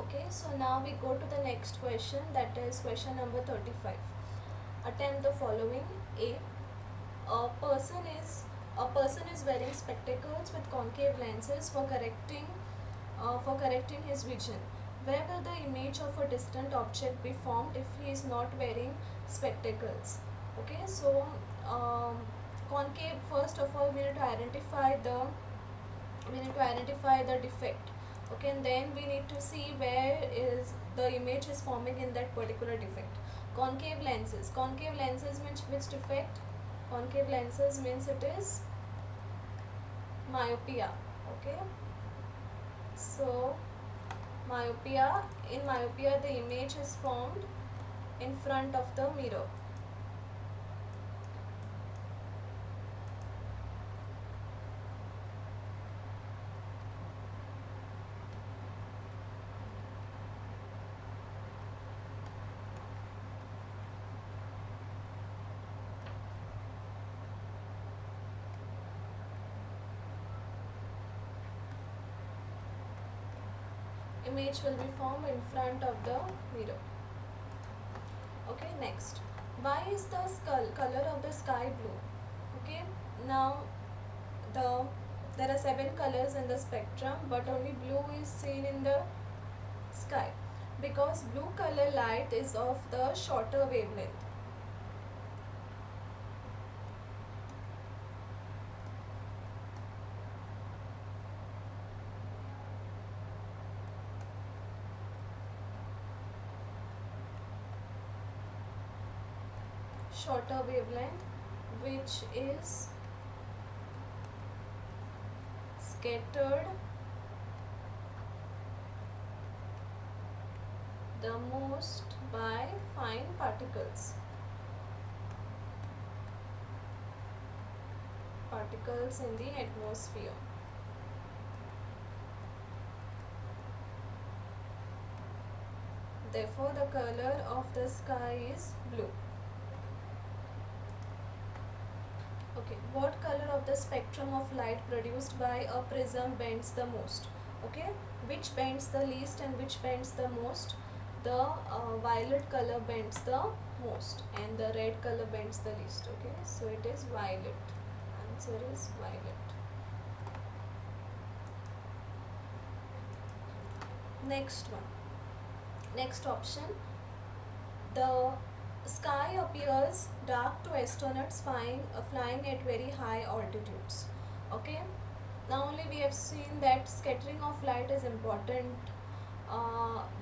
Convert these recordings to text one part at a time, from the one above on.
Okay, so now we go to the next question, that is question number 35. Attempt the following. A. A person is a person is wearing spectacles with concave lenses for correcting his vision. Where will the image of a distant object be formed if he is not wearing spectacles? Okay, so um, concave. First of all, we need to identify the defect. Okay, and then we need to see where is the image is forming in that particular defect. Concave lenses means which defect? Concave lenses means it is myopia. Okay, so myopia the image is formed in front of the mirror. Image will be formed in front of the mirror. Okay, next, why is the color of the sky blue? Okay, now the there are 7 colors in the spectrum, but only blue is seen in the sky because blue color light is of the shorter wavelength. Shorter wavelength, which is scattered the most by fine particles in the atmosphere. Therefore, the color of the sky is blue. Okay, what color of the spectrum of light produced by a prism bends the most? Okay, which bends the least and which bends the most? The violet color bends the most and the red color bends the least. Okay, so it is violet. Answer is violet. Next one. Next option. The sky appears dark to astronauts flying at very high altitudes. Okay, now only we have seen that scattering of light is important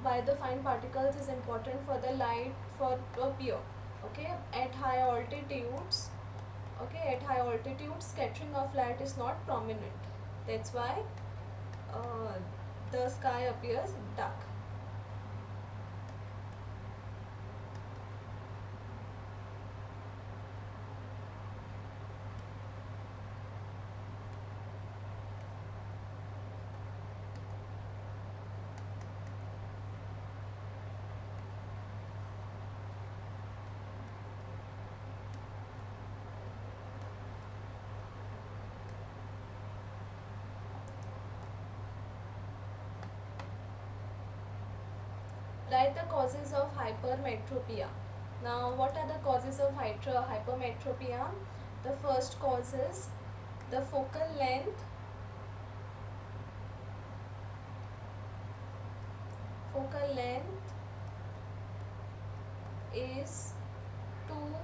by the fine particles is important for the light for to appear. Okay, at high altitudes, scattering of light is not prominent. That's why uh, the sky appears dark. Write the causes of hypermetropia. Now, what are the causes of hypermetropia? The first cause is the focal length. Focal length is too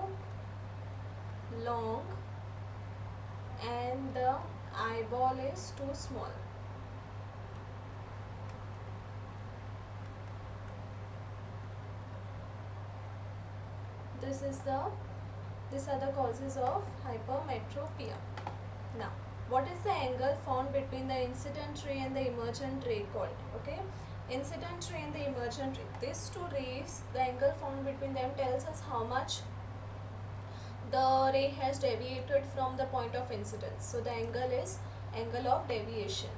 long and the eyeball is too small. These are the causes of hypermetropia. Now, what is the angle formed between the incident ray and the emergent ray called? Okay, incident ray and the emergent ray. These two rays, the angle formed between them tells us how much the ray has deviated from the point of incidence. So the angle is angle of deviation.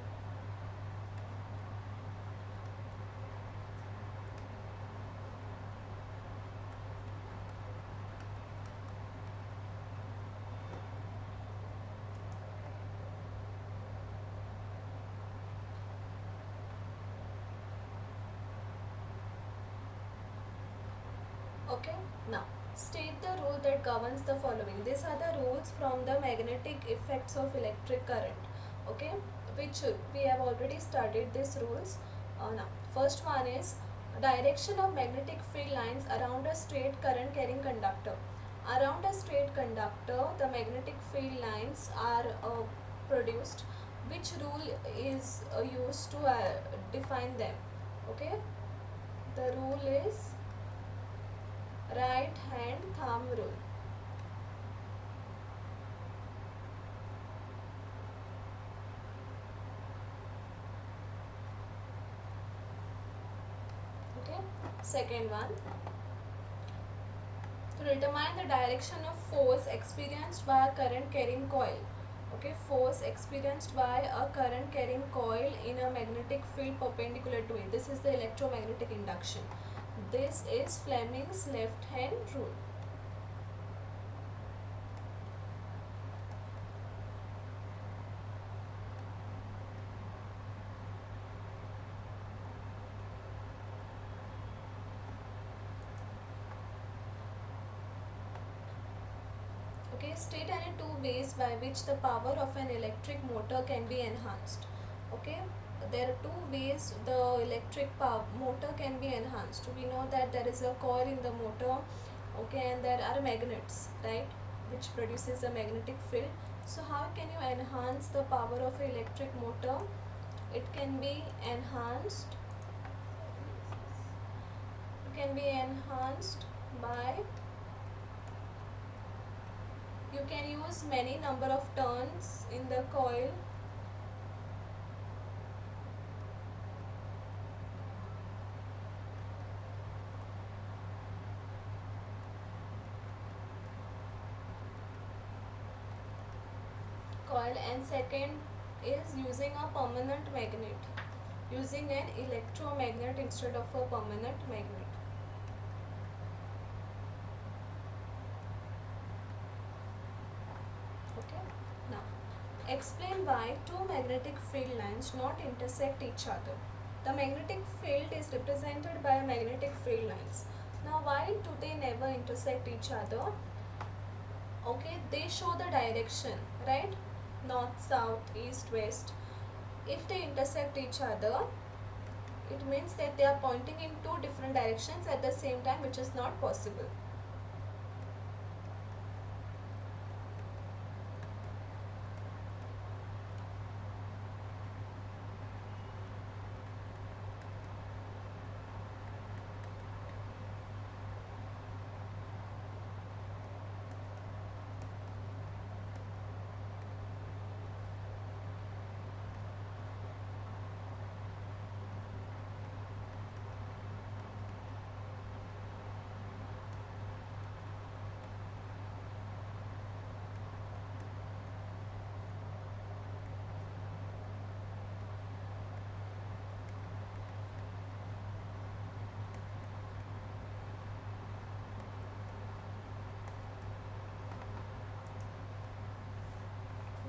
Okay, now state the rule that governs the following. These are the rules from the magnetic effects of electric current. Okay, which we have already studied these rules. Now first one is direction of magnetic field lines around a straight current carrying conductor. Around a straight conductor the magnetic field lines are produced. Which rule is used to define them? Okay, the rule is right hand thumb rule. Okay, second one, to determine the direction of force experienced by a current carrying coil. Okay, force experienced by a current carrying coil in a magnetic field perpendicular to it. This is the electromagnetic induction. This is Fleming's left hand rule. Okay, state any two ways by which the power of an electric motor can be enhanced. Okay, there are two ways the electric power motor can be enhanced. We know that there is a coil in the motor, okay, and there are magnets, right, which produces a magnetic field. So how can you enhance the power of an electric motor? It can be enhanced, by, you can use many number of turns in the coil. And second is using a permanent magnet, using an electromagnet instead of a permanent magnet. Okay, now explain why two magnetic field lines not intersect each other. The magnetic field is represented by magnetic field lines. Now why do they never intersect each other? Okay, they show the direction, right? North, south, east, west. If they intersect each other, it means that they are pointing in two different directions at the same time, which is not possible.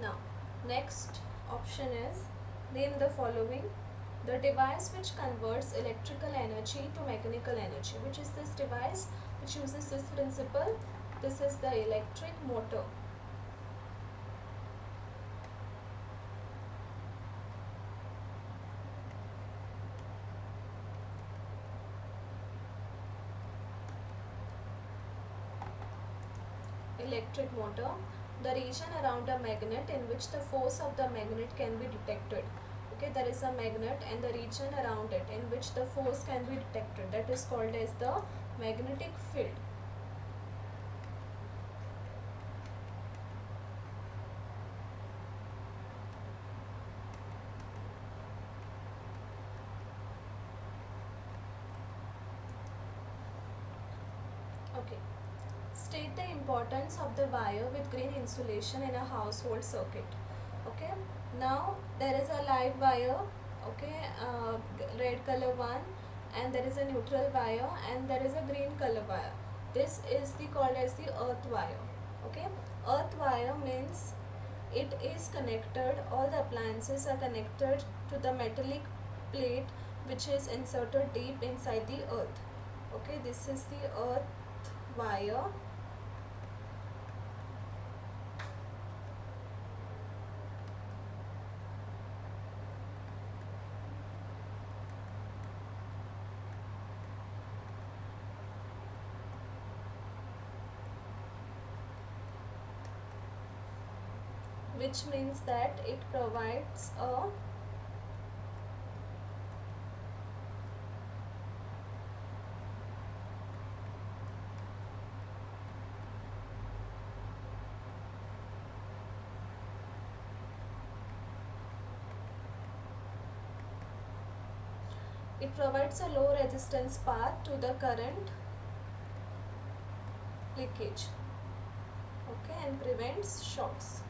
Now, next option is name the following. The device which converts electrical energy to mechanical energy. Which is this device which uses this principle? This is the electric motor. Electric motor, the region around a magnet in which the force of the magnet can be detected. Okay, there is a magnet and the region around it in which the force can be detected, that is called as the magnetic field. Okay, state the importance of the wire with green insulation in a household circuit. Okay, now there is a live wire, okay, red color one, and there is a neutral wire and there is a green color wire. This is the called as the earth wire. Okay, earth wire means it is connected, all the appliances are connected to the metallic plate which is inserted deep inside the earth. Okay, this is the earth wire which means that it provides a a low resistance path to the current leakage, okay, and prevents shocks.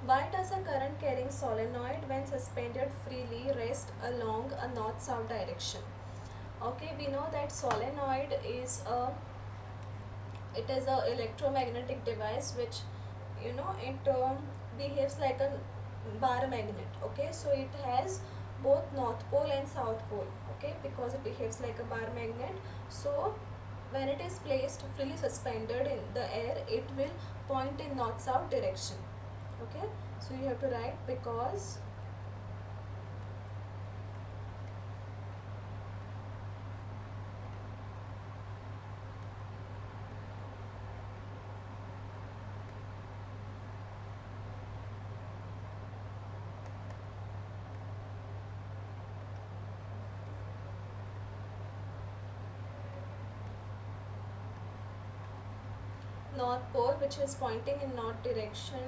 Why does a current carrying solenoid when suspended freely rest along a north-south direction? Okay, we know that solenoid is a electromagnetic device which it behaves like a bar magnet. Okay, so it has both north pole and south pole. Okay, because it behaves like a bar magnet, so when it is placed freely suspended in the air, it will point in north south direction. Okay, so you have to write because north pole, which is pointing in north direction,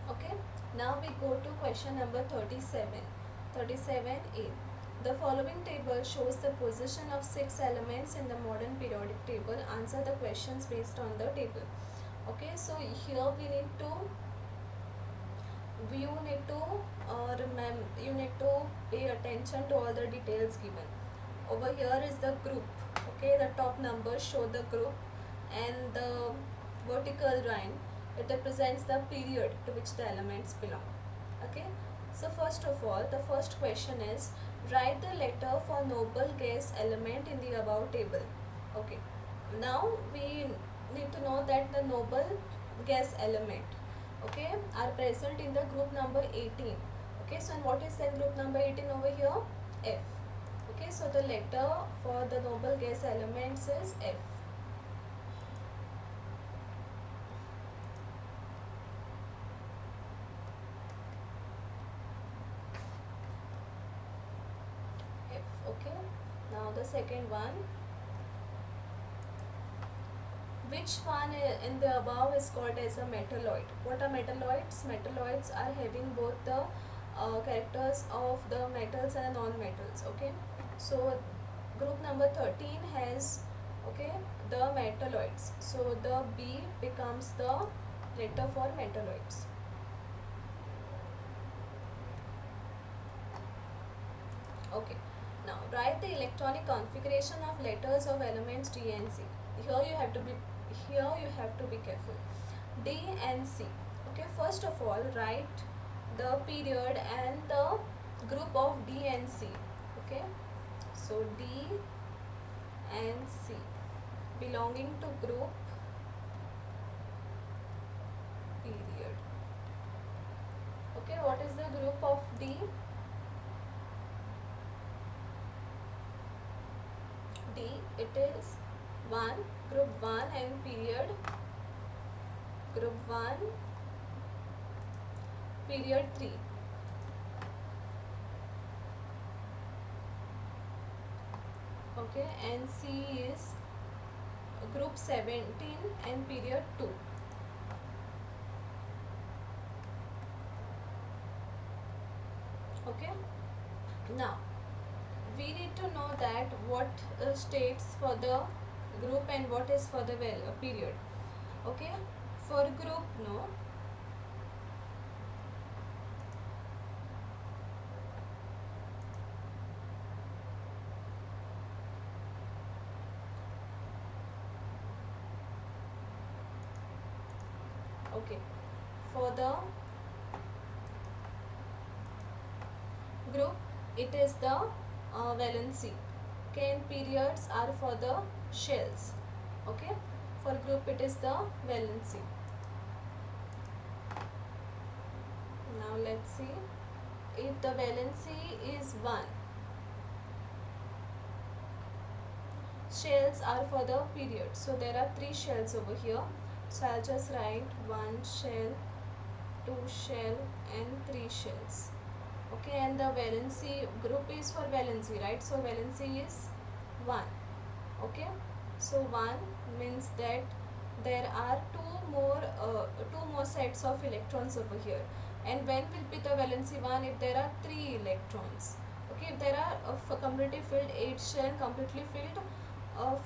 okay. Now we go to question number 37. 37A. The following table shows the position of 6 elements in the modern periodic table. Answer the questions based on the table. Okay, so here we need to you need to pay attention to all the details given. Over here is the group. Okay, the top numbers show the group, and the vertical line, it represents the period to which the elements belong. Okay, so first of all, the first question is write the letter for noble gas element in the above table. Okay, now we need to know that the noble gas element, okay, are present in the group number 18. Okay, so and what is then group number 18 over here? F. Okay, so the letter for the noble gas elements is F. F. Okay, now the second one, which one in the above is called as a metalloid? What are metalloids? Metalloids are having both the characters of the metals and the non-metals. Okay, so group number 13 has, okay, the metalloids, so the B becomes the letter for metalloids. Okay, now write the electronic configuration of letters of elements D and C. Here you have to be careful. D and C. Okay, first of all write the period and the group of D and C. Okay, so D and C belonging to group period. Okay, what is the group of D? D, it is 1, group 1, and period group 1, period 3. Okay, and C is group 17 and period 2. Okay. Now we need to know that what states for the group and what is for the period. Okay, for group, no. Okay, for the group it is the valency. Okay, and periods are for the shells. Okay, for group it is the valency. Now let's see, if the valency is 1, shells are for the period. So there are 3 shells over here. So I'll just write 1 shell, 2 shell and 3 shells. Okay, and the valency group is for valency, right? So valency is 1. Okay, so 1 means that there are two more sets of electrons over here. And when will be the valency 1? If there are 3 electrons. Okay, if there are completely filled 8 shell, completely filled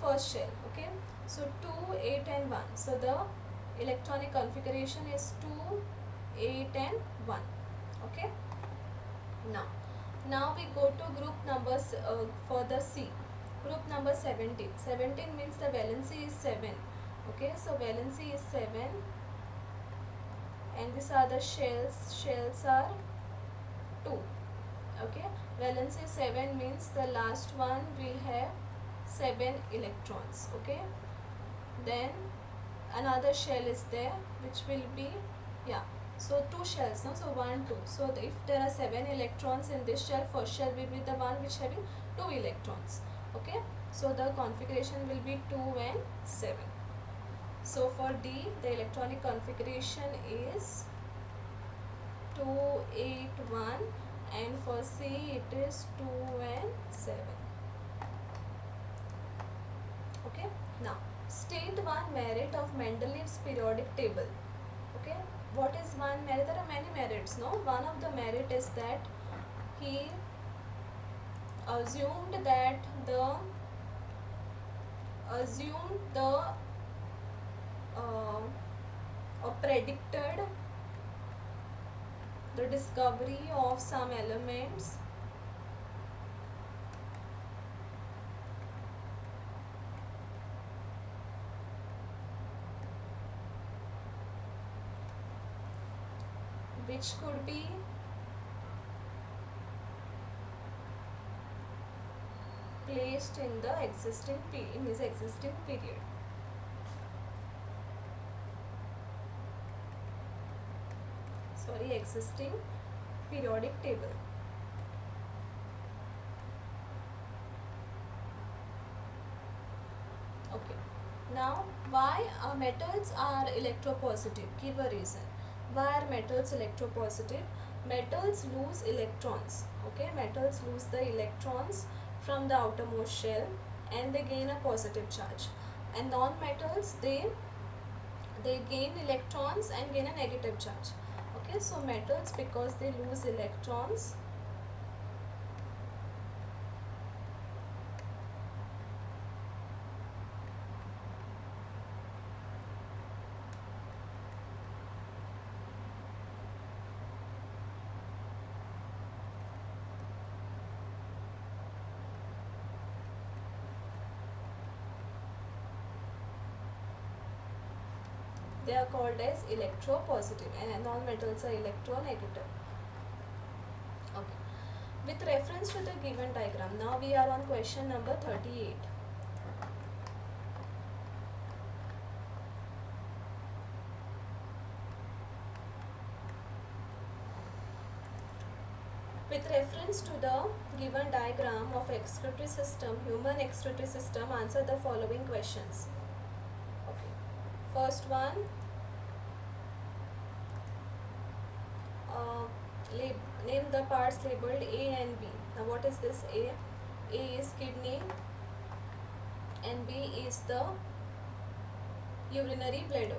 first shell. Okay, so 2, 8 and 1. So the electronic configuration is 2, 8 and 1. Okay, now we go to group numbers for the C. Group number 17. 17 means the valency is 7. Okay, so valency is 7 and these are the shells. Shells are 2. Okay, valency 7 means the last one will have 7 electrons. Okay, then another shell is there which will be, yeah, so 2 shells, no? So 1, 2. So if there are 7 electrons in this shell, first shell will be the one which having 2 electrons. Okay, so the configuration will be 2 and 7. So for D, the electronic configuration is 2, 8, 1, and for C it is 2 and 7. Okay, now state one merit of Mendeleev's periodic table. Okay, what is one merit? There are many merits, no? One of the merit is that he assumed the or predicted the discovery of some elements which could be placed in the in his existing period. Sorry, existing periodic table. Okay. Now, why metals are electropositive? Give a reason. Why are metals electropositive? Metals lose electrons. Okay, metals lose the electrons from the outermost shell and they gain a positive charge. And non-metals, they gain electrons and gain a negative charge. Okay, so metals, because they lose electrons, they are called as electropositive, and non-metals are electronegative. Okay. With reference to the given diagram, now we are on question number 38. With reference to the given diagram of excretory system, human excretory system, answer the following questions. Okay. First one, name the parts labeled A and B. Now what is this A? A is kidney and B is the urinary bladder.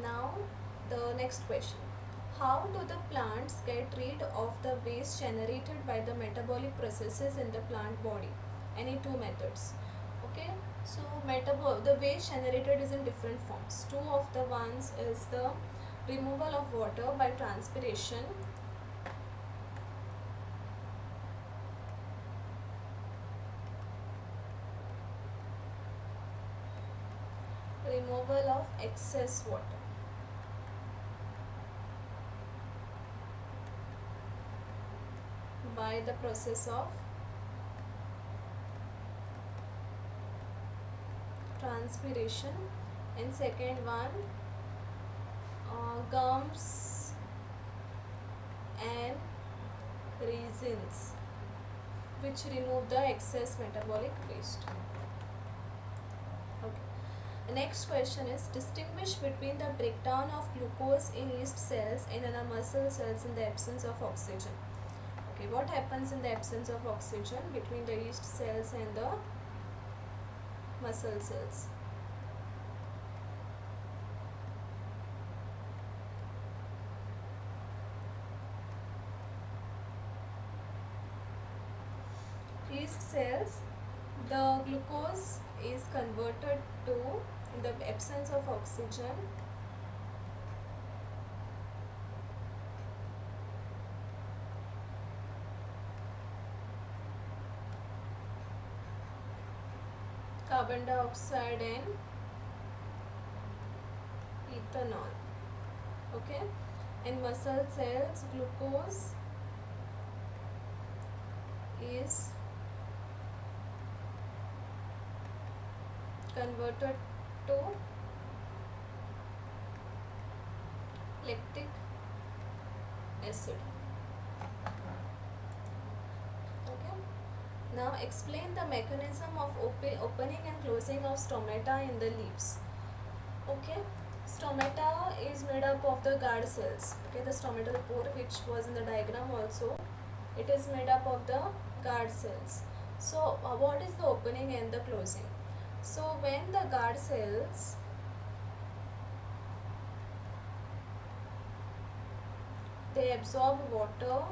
Now the next question. How do the plants get rid of the waste generated by the metabolic processes in the plant body? Any two methods. Okay, so the waste generated is in different forms. Two of the ones is the removal of water by transpiration, removal of excess water. By the process of transpiration, and second one, gums and resins, which remove the excess metabolic waste. Okay. The next question is, distinguish between the breakdown of glucose in yeast cells and in the muscle cells in the absence of oxygen. Okay, what happens in the absence of oxygen between the yeast cells and the muscle cells? Yeast cells, the glucose is converted to, in the absence of oxygen, carbon dioxide and ethanol. Okay, in muscle cells, glucose is converted to lactic acid. Okay, now explain the mechanism of opening and closing of stomata in the leaves. Okay, stomata is made up of the guard cells. Okay, the stomatal pore, which was in the diagram also, it is made up of the guard cells. So what is the opening and the closing? So when the guard cells they absorb water,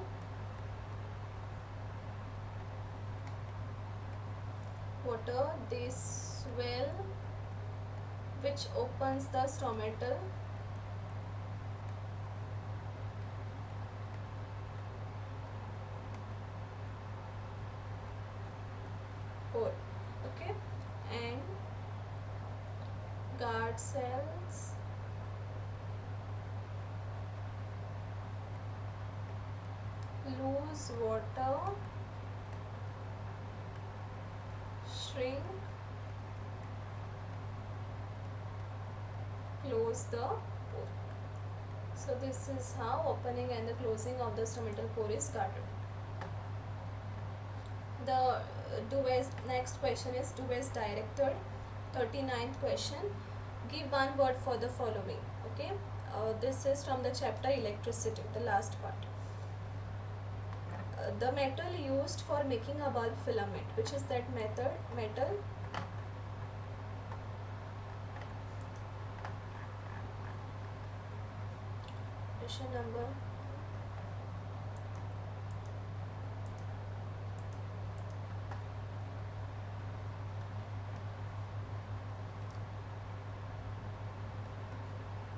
they swell, which opens the stomatal pore. Okay, and guard cells lose water, shrink, close the pore. So this is how opening and the closing of the stomatal pore is guarded. The next question is Dewey's directed. 39th question. Give one word for the following. Okay, this is from the chapter electricity, the last part. The metal used for making a bulb filament, which is that metal? Question number.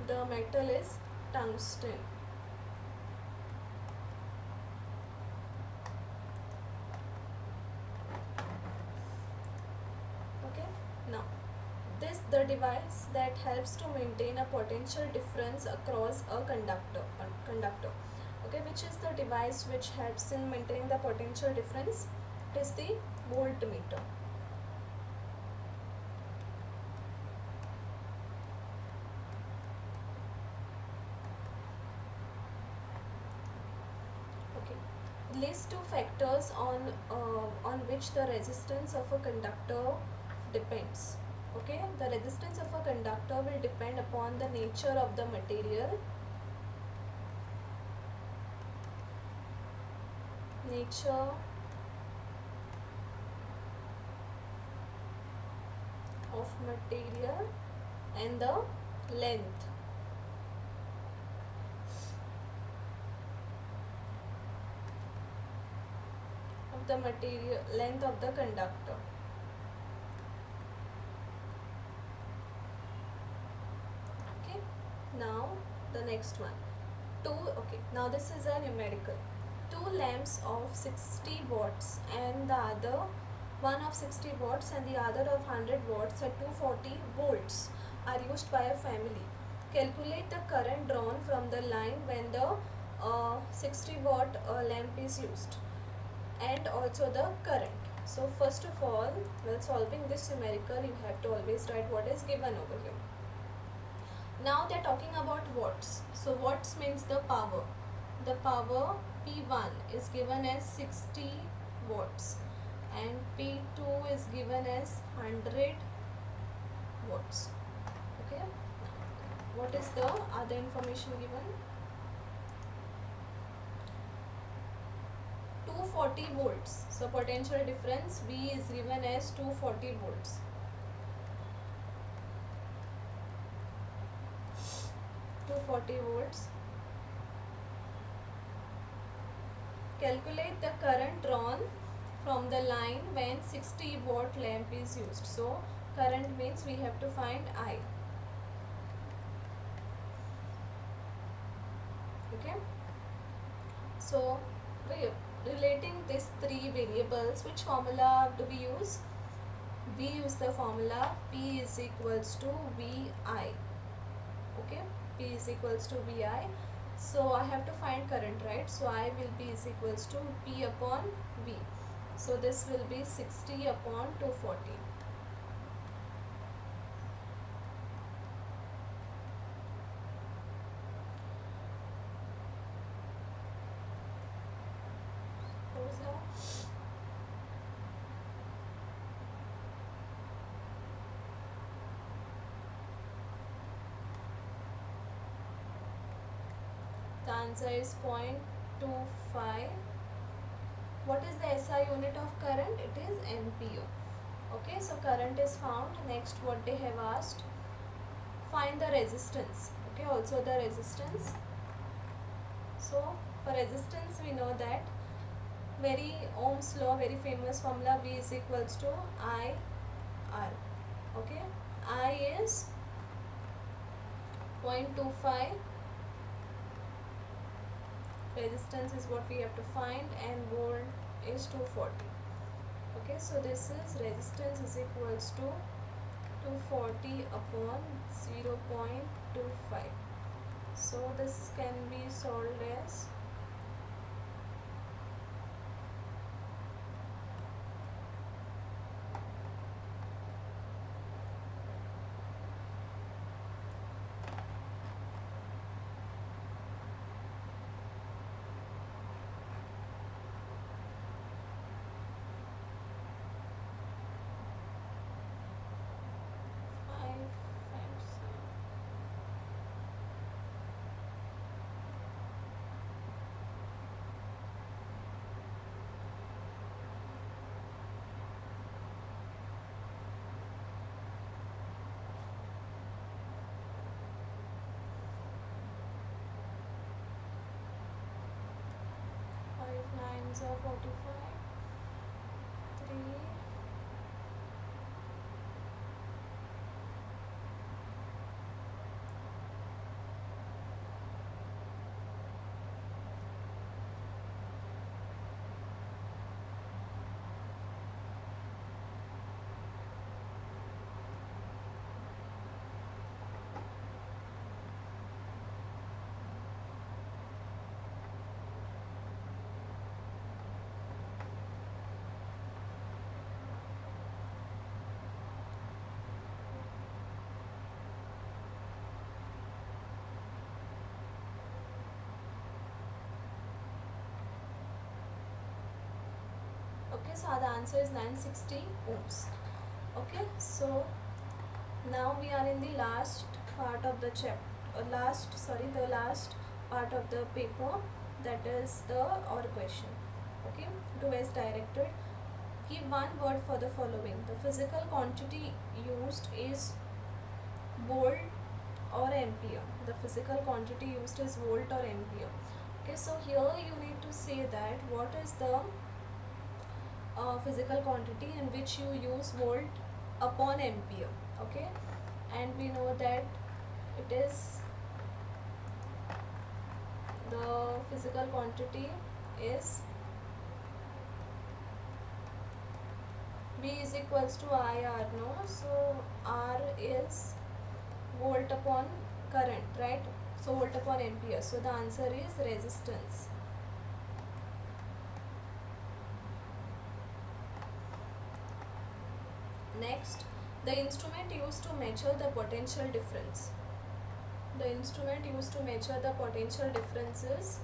The metal is tungsten. Okay, now this the device that helps to maintain a potential difference across a conductor. Okay, which is the device which helps in maintaining the potential difference? It is the voltmeter. List two factors on which the resistance of a conductor depends. Okay, the resistance of a conductor will depend upon the nature of the material, and the length of the material, length of the conductor. Okay, now the next one. Okay, now this is a numerical. Two lamps of 60 watts and the other one of 60 watts and the other of 100 watts at 240 volts are used by a family. Calculate the current drawn from the line when the 60 watt lamp is used, and also the current. So first of all, while solving this numerical, you have to always write what is given over here. Now they are talking about watts. So watts means the power. The power P1 is given as 60 watts and P2 is given as 100 watts. Okay. What is the other information given? 240 volts. So potential difference V is given as 240 volts. 240 volts. Calculate the current drawn from the line when 60 watt lamp is used. So current means we have to find I. Okay. So relating these three variables, which formula do we use? We use the formula P is equals to VI. Okay, P is equals to VI. So I have to find current, right? So I will be is equals to P upon V. So this will be 60 upon 240. The answer is 0.25. What is the SI unit of current? It is ampere. Okay, so current is found. Next, what they have asked, find the resistance. Okay, also the resistance. So for resistance, we know that very Ohm's law, very famous formula, V is equals to IR. Okay, I is 0.25, resistance is what we have to find, and volt is 240. Okay, so this is resistance is equals to 240 upon 0.25. So this can be solved as 5 times 5 nines are 45, 3, 5. Okay, so the answer is 960 ohms. Okay, so now we are in the last part of the the last part of the paper, that is the or question. Okay, to as directed, give one word for the following. The physical quantity used is volt or ampere. The physical quantity used is volt or ampere. Okay, so here you need to say that what is the physical quantity in which you use volt upon ampere. Okay, and we know that it is the physical quantity is V is equals to IR, no? So R is volt upon current, right? So volt upon ampere. So the answer is resistance. Next, the instrument used to measure the potential difference. The instrument used to measure the potential difference is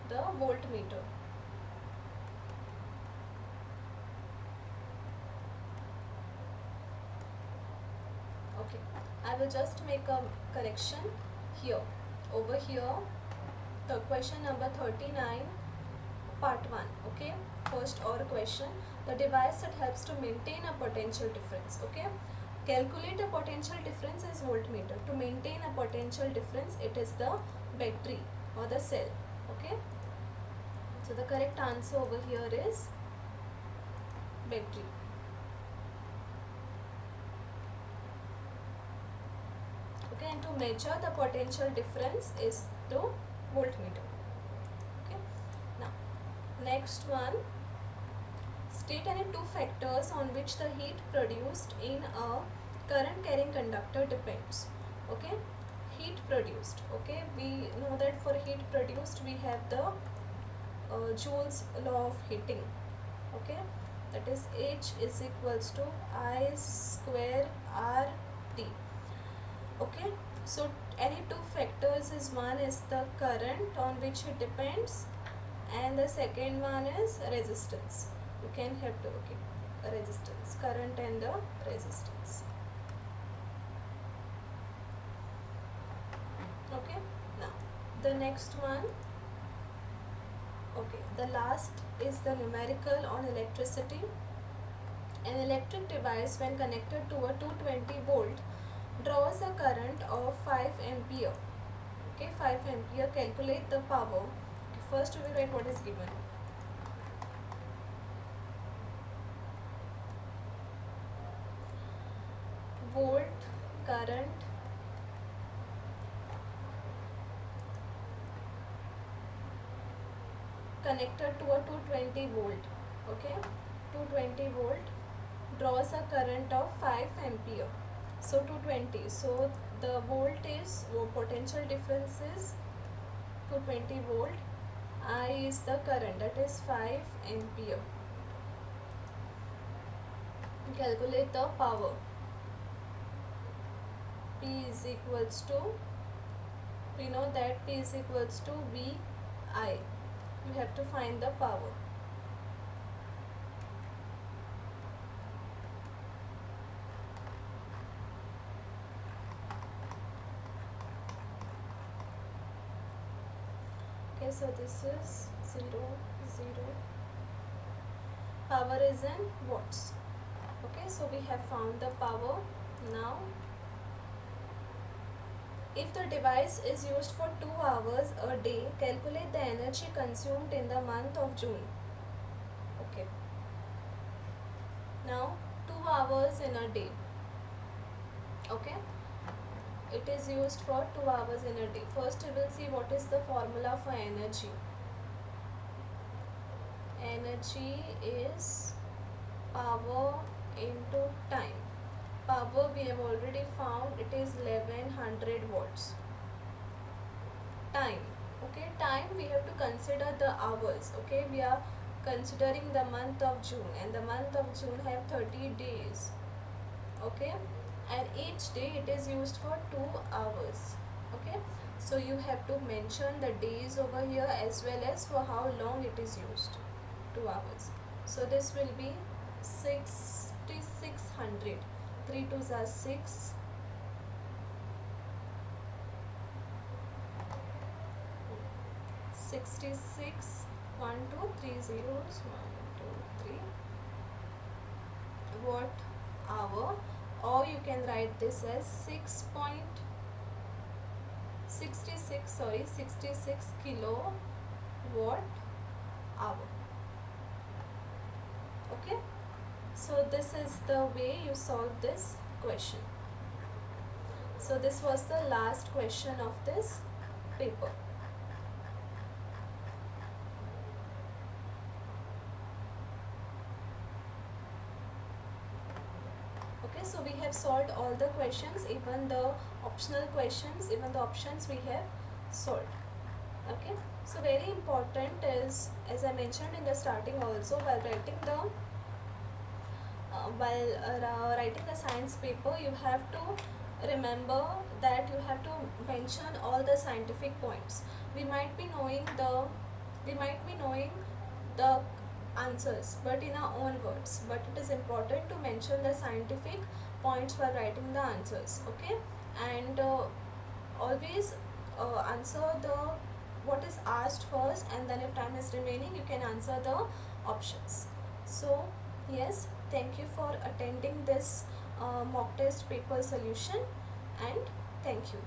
the voltmeter. Okay, I will just make a correction here. Over here, the question number 39, part 1. Okay, first or question, the device that helps to maintain a potential difference. Okay, calculate a potential difference is voltmeter. To maintain a potential difference, it is the battery or the cell. Okay, so the correct answer over here is battery. Okay, and to measure the potential difference is the voltmeter. Okay, now next one, state any two factors on which the heat produced in a current carrying conductor depends. Okay, heat produced. Okay, we know that for heat produced we have the Joule's law of heating. Okay, that is H is equals to I square R T. Okay, so any two factors is, one is the current on which it depends and the second one is resistance. You can have to, okay, resistance, current and the resistance. Okay, now the next one, okay, the last is the numerical on electricity. An electric device when connected to a 220 volt draws a current of 5 ampere. Okay, 5 ampere. Calculate the power. Okay, first we will write what is given. Volt, current, connected to a 220 volt. Okay, 220 volt draws a current of 5 ampere. So 220. So the voltage or potential difference is 220 volt. I is the current, that is 5 ampere. Calculate the power. P is equals to, we know that P is equals to VI. You have to find the power. Okay, so this is 0, 0. Power is in watts. Okay, so we have found the power. Now, if the device is used for 2 hours a day, calculate the energy consumed in the month of June. Okay. Now, 2 hours in a day. Okay. It is used for 2 hours in a day. First, we will see what is the formula for energy. Energy is power into time. Power we have already found, it is 1100 watts. Time, okay, time we have to consider the hours. Okay, we are considering the month of June, and the month of June have 30 days. Okay, and each day it is used for 2 hours. Okay, so you have to mention the days over here as well as for how long it is used. 2 hours. So this will be 6600. 3 2s are 6. 66. 1 2 3 zeros. 1 2 3 watt hour, or you can write this as 66 kilowatt hour. Okay, so this is the way you solve this question. So this was the last question of this paper. Okay, so we have solved all the questions, even the optional questions, even the options we have solved. Okay, so very important is, as I mentioned in the starting also, while writing the science paper, you have to remember that you have to mention all the scientific points. We might be knowing the answers, but in our own words, but it is important to mention the scientific points while writing the answers. Okay, and always answer the what is asked first, and then if time is remaining you can answer the options. So yes, thank you for attending this mock test paper solution, and thank you.